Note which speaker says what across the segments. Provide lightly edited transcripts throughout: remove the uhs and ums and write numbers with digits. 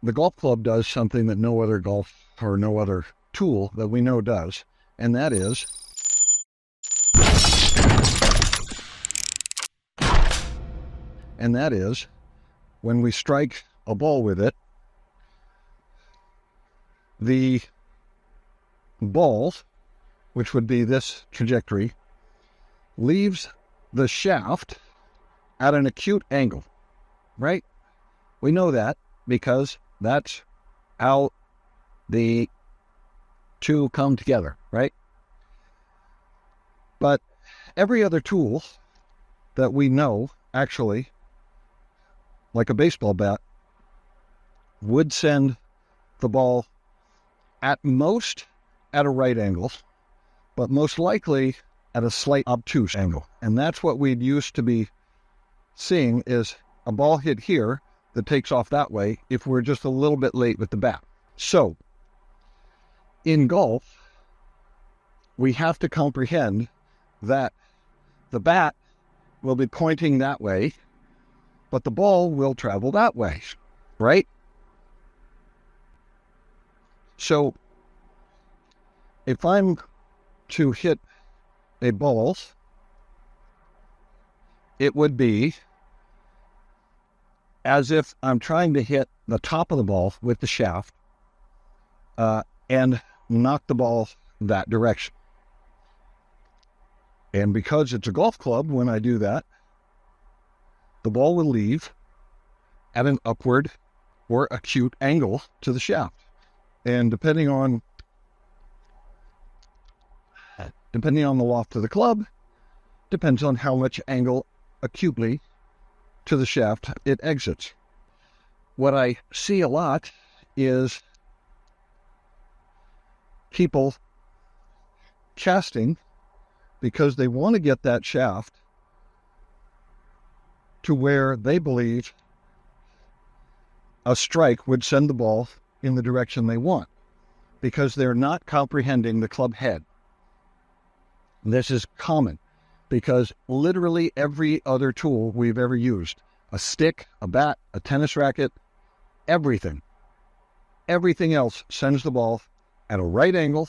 Speaker 1: the golf club does something that no other golf or no other tool that we know does, and that is when we strike a ball with it, the ball, which would be this trajectory, leaves the shaft at an acute angle, right? We know that because that's how the two come together, right? But every other tool that we know, actually, like a baseball bat, would send the ball at most at a right angle, but most likely at a slight obtuse angle. And that's what we'd used to be seeing, is a ball hit here that takes off that way if we're just a little bit late with the bat. So, in golf, we have to comprehend that the bat will be pointing that way, but the ball will travel that way, right? So, if I'm to hit a ball, it would be as if I'm trying to hit the top of the ball with the shaft and knock the ball that direction. And because it's a golf club, when I do that, the ball will leave at an upward or acute angle to the shaft. And depending on the loft of the club, depends on how much angle acutely to the shaft it exits. What I see a lot is people casting because they want to get that shaft to where they believe a strike would send the ball in the direction they want, because they're not comprehending the club head. This is common because literally every other tool we've ever used, a stick, a bat, a tennis racket, everything else sends the ball at a right angle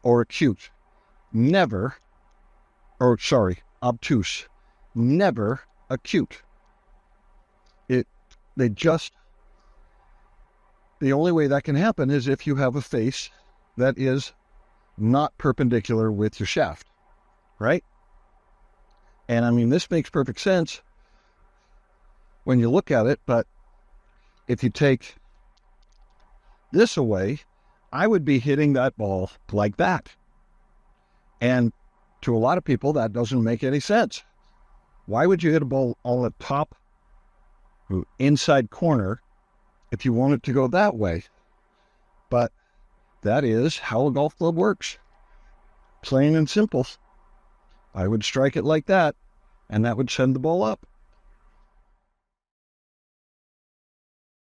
Speaker 1: or acute, obtuse, never acute. The only way that can happen is if you have a face that is not perpendicular with your shaft, right? And I mean, this makes perfect sense when you look at it, but if you take this away, I would be hitting that ball like that. And to a lot of people, that doesn't make any sense. Why would you hit a ball on the top inside corner if you want it to go that way? But that is how a golf club works. Plain and simple. I would strike it like that, and that would send the ball up.